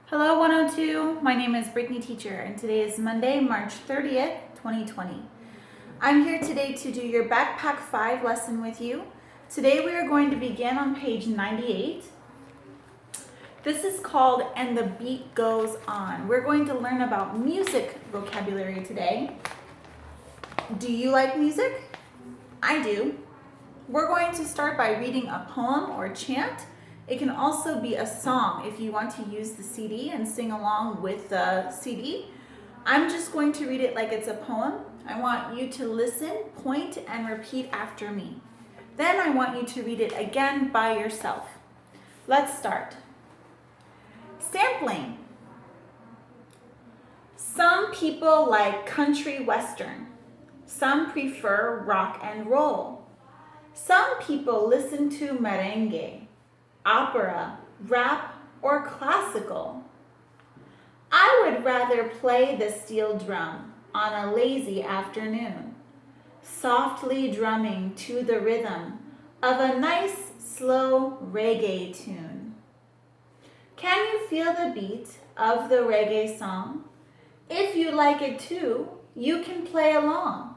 Hello 102, my name is Brittany Teacher and today is Monday, March 30th, 2020. I'm here today to do your Backpack 5 lesson with you. Today we are going to begin on page 98. This is called And the Beat Goes On. We're going to learn about music vocabulary today. Do you like music? I do. We're going to start by reading a poem or chant. It can also be a song if you want to use the CD and sing along with the CD. I'm just going to read it like it's a poem. I want you to listen, point, and repeat after me. Then I want you to read it again by yourself. Let's start. Sampling. Some people like country western. Some prefer rock and roll. Some people listen to merengue, opera, rap, or classical. I would rather play the steel drum on a lazy afternoon, softly drumming to the rhythm of a nice, slow reggae tune. Can you feel the beat of the reggae song? If you like it too, you can play along.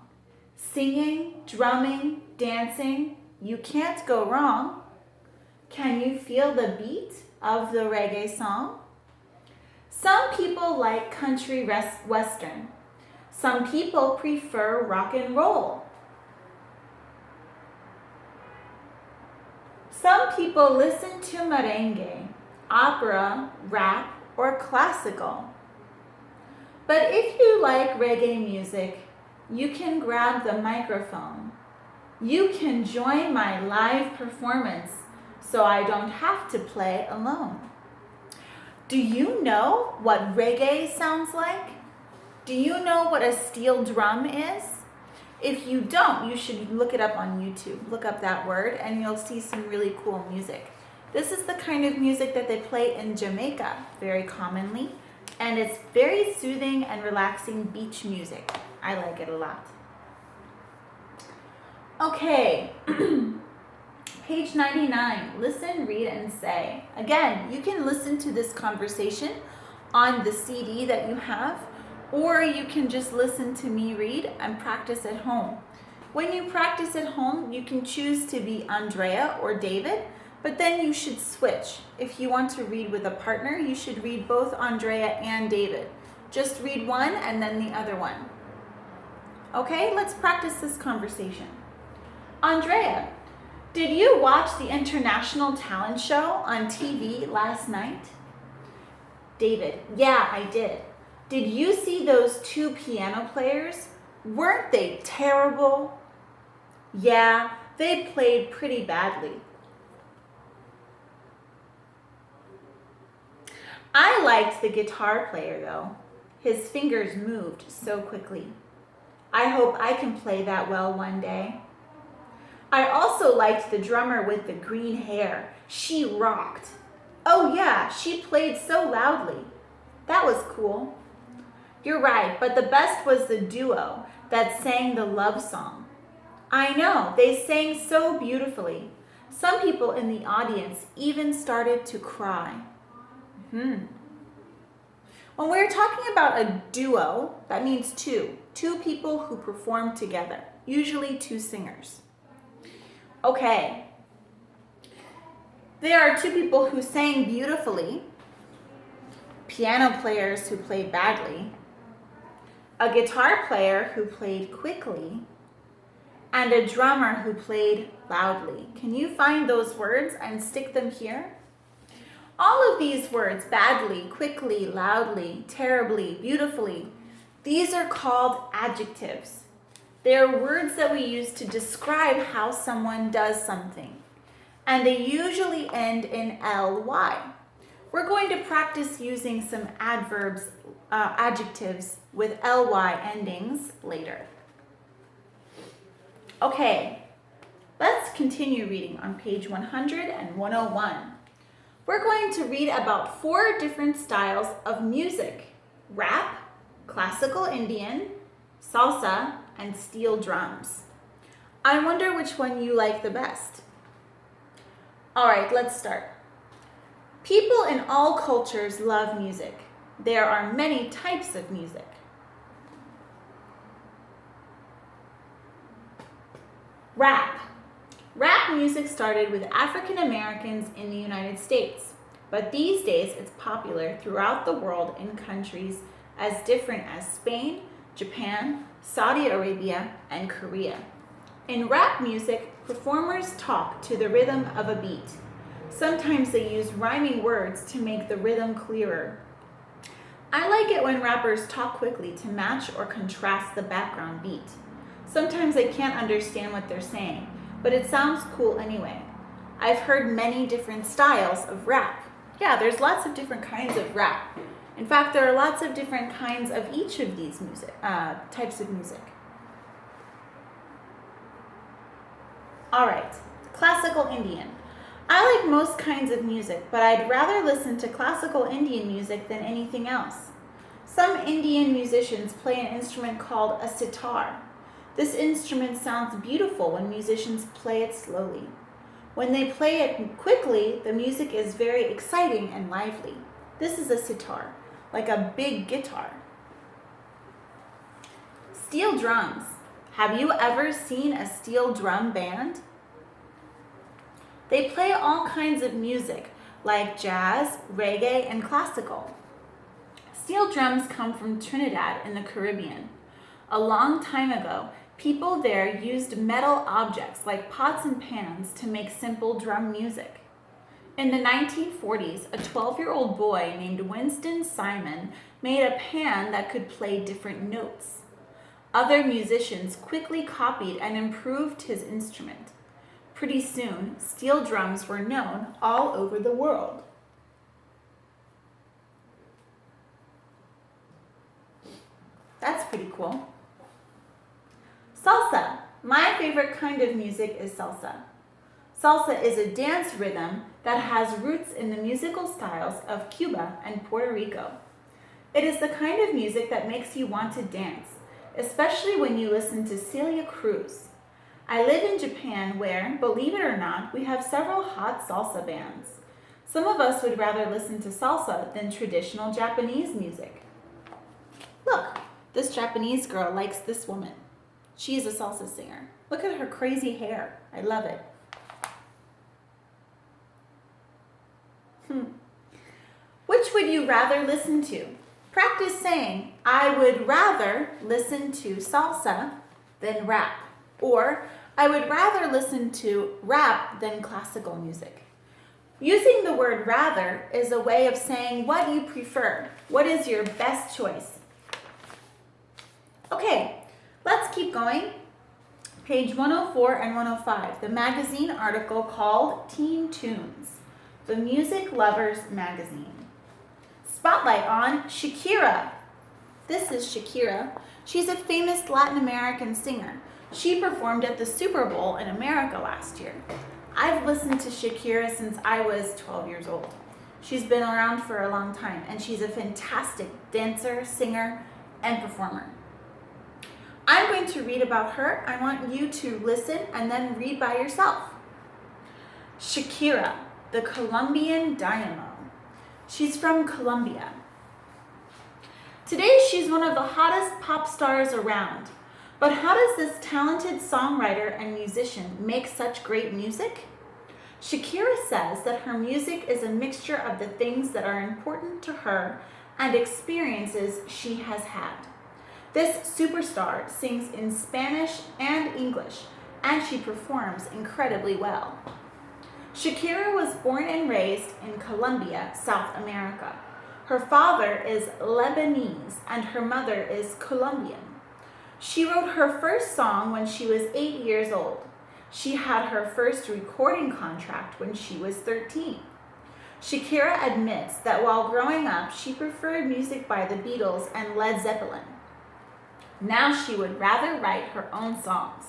Singing, drumming, dancing, you can't go wrong. Can you feel the beat of the reggae song? Some people like country western. Some people prefer rock and roll. Some people listen to merengue, opera, rap, or classical. But if you like reggae music, you can grab the microphone. You can join my live performance so I don't have to play alone. Do you know what reggae sounds like? Do you know what a steel drum is? If you don't, you should look it up on YouTube. Look up that word and you'll see some really cool music. This is the kind of music that they play in Jamaica very commonly, and it's very soothing and relaxing beach music. I like it a lot. Okay. Page 99, listen, read, and say. Again, you can listen to this conversation on the CD that you have, or you can just listen to me read and practice at home. When you practice at home, you can choose to be Andrea or David, but then you should switch. If you want to read with a partner, you should read both Andrea and David. Just read one and then the other one. Okay, let's practice this conversation. Andrea, did you watch the International Talent Show on TV last night? David, yeah, I did. Did you see those two piano players? Weren't they terrible? Yeah, they played pretty badly. I liked the guitar player though. His fingers moved so quickly. I hope I can play that well one day. I also liked the drummer with the green hair. She rocked. Oh yeah, she played so loudly. That was cool. You're right, but the best was the duo that sang the love song. I know, they sang so beautifully. Some people in the audience even started to cry. When we're talking about a duo, that means two people who perform together, usually two singers. Okay, there are two people who sang beautifully, piano players who played badly, a guitar player who played quickly, and a drummer who played loudly. Can you find those words and stick them here? All of these words, badly, quickly, loudly, terribly, beautifully, these are called adjectives. They are words that we use to describe how someone does something, and they usually end in ly. We're going to practice using some adjectives with ly endings later. Okay, let's continue reading on page 100 and 101. We're going to read about 4 different styles of music: rap, classical Indian, salsa, and steel drums. I wonder which one you like the best. All right, let's start. People in all cultures love music. There are many types of music. Rap. Rap music started with African Americans in the United States, but these days it's popular throughout the world in countries as different as Spain, Japan, Saudi Arabia, and Korea. In rap music, performers talk to the rhythm of a beat. Sometimes they use rhyming words to make the rhythm clearer. I like it when rappers talk quickly to match or contrast the background beat. Sometimes I can't understand what they're saying, but it sounds cool anyway. I've heard many different styles of rap. Yeah, there's lots of different kinds of rap. In fact, there are lots of different kinds of each of these types of music. All right, classical Indian. I like most kinds of music, but I'd rather listen to classical Indian music than anything else. Some Indian musicians play an instrument called a sitar. This instrument sounds beautiful when musicians play it slowly. When they play it quickly, the music is very exciting and lively. This is a sitar, like a big guitar. Steel drums. Have you ever seen a steel drum band? They play all kinds of music, like jazz, reggae, and classical. Steel drums come from Trinidad in the Caribbean. A long time ago, people there used metal objects like pots and pans to make simple drum music. In the 1940s, a 12-year-old boy named Winston Simon made a pan that could play different notes. Other musicians quickly copied and improved his instrument. Pretty soon, steel drums were known all over the world. That's pretty cool. Salsa. My favorite kind of music is salsa. Salsa is a dance rhythm that has roots in the musical styles of Cuba and Puerto Rico. It is the kind of music that makes you want to dance, especially when you listen to Celia Cruz. I live in Japan where, believe it or not, we have several hot salsa bands. Some of us would rather listen to salsa than traditional Japanese music. Look, this Japanese girl likes this woman. She's a salsa singer. Look at her crazy hair. I love it. Which would you rather listen to? Practice saying, I would rather listen to salsa than rap. Or, I would rather listen to rap than classical music. Using the word rather is a way of saying what you prefer. What is your best choice? Okay, let's keep going. Page 104 and 105, the magazine article called Teen Tunes, the Music Lovers magazine. Spotlight on Shakira. This is Shakira. She's a famous Latin American singer. She performed at the Super Bowl in America last year. I've listened to Shakira since I was 12 years old. She's been around for a long time, and she's a fantastic dancer, singer, and performer. I'm going to read about her. I want you to listen and then read by yourself. Shakira, the Colombian dynamo. She's from Colombia. Today, she's one of the hottest pop stars around. But how does this talented songwriter and musician make such great music? Shakira says that her music is a mixture of the things that are important to her and experiences she has had. This superstar sings in Spanish and English, and she performs incredibly well. Shakira was born and raised in Colombia, South America. Her father is Lebanese and her mother is Colombian. She wrote her first song when she was 8 years old. She had her first recording contract when she was 13. Shakira admits that while growing up, she preferred music by the Beatles and Led Zeppelin. Now she would rather write her own songs.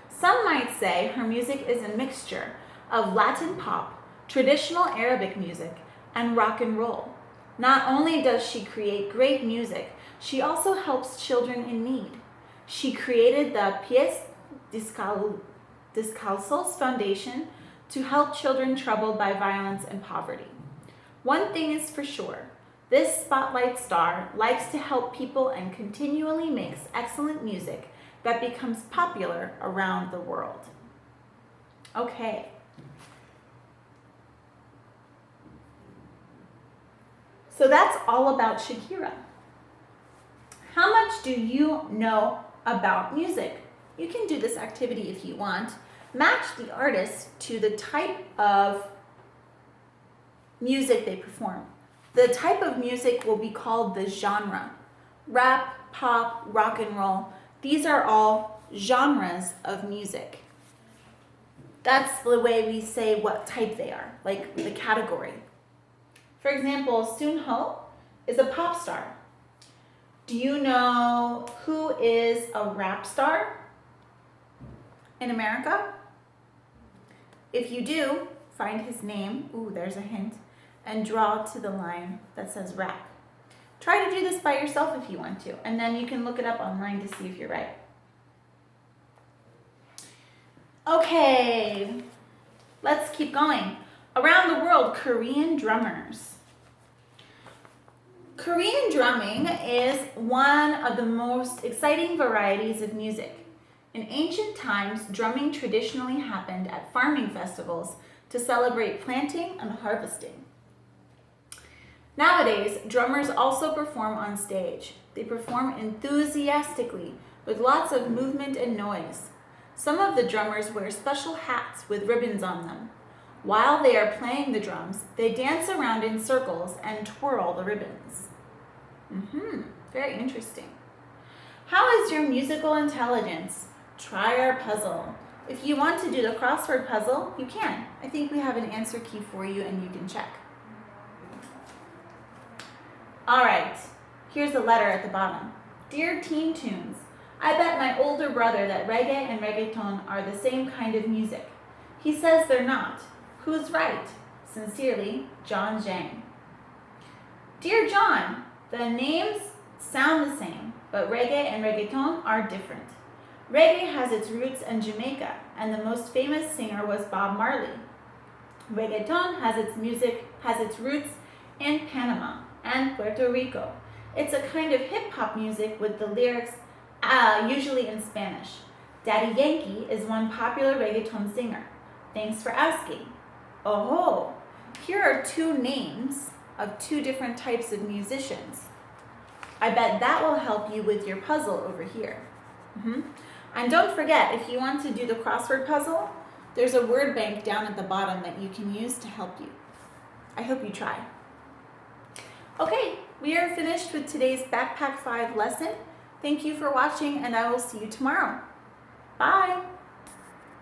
Some might say her music is a mixture of Latin pop, traditional Arabic music, and rock and roll. Not only does she create great music, she also helps children in need. She created the Pies Descalzos Foundation to help children troubled by violence and poverty. One thing is for sure, this spotlight star likes to help people and continually makes excellent music that becomes popular around the world. Okay. So that's all about Shakira. How much do you know about music? You can do this activity if you want. Match the artist to the type of music they perform. The type of music will be called the genre. Rap, pop, rock and roll. These are all genres of music. That's the way we say what type they are, like the category. For example, Soon Ho is a pop star. Do you know who is a rap star in America? If you do, find his name, ooh, there's a hint, and draw to the line that says rap. Try to do this by yourself if you want to, and then you can look it up online to see if you're right. Okay, let's keep going. Around the world, Korean drummers. Korean drumming is one of the most exciting varieties of music. In ancient times, drumming traditionally happened at farming festivals to celebrate planting and harvesting. Nowadays, drummers also perform on stage. They perform enthusiastically with lots of movement and noise. Some of the drummers wear special hats with ribbons on them. While they are playing the drums, they dance around in circles and twirl the ribbons. Very interesting. How is your musical intelligence? Try our puzzle. If you want to do the crossword puzzle, you can. I think we have an answer key for you and you can check. All right, here's a letter at the bottom. Dear Teen Tunes, I bet my older brother that reggae and reggaeton are the same kind of music. He says they're not. Who's right? Sincerely, John Zhang. Dear John, the names sound the same, but reggae and reggaeton are different. Reggae has its roots in Jamaica, and the most famous singer was Bob Marley. Reggaeton has its roots in Panama and Puerto Rico. It's a kind of hip-hop music with the lyrics usually in Spanish. Daddy Yankee is one popular reggaeton singer. Thanks for asking. Oh, here are two names of two different types of musicians. I bet that will help you with your puzzle over here. And don't forget, if you want to do the crossword puzzle, there's a word bank down at the bottom that you can use to help you. I hope you try. Okay, we are finished with today's Backpack 5 lesson. Thank you for watching, and I will see you tomorrow. Bye!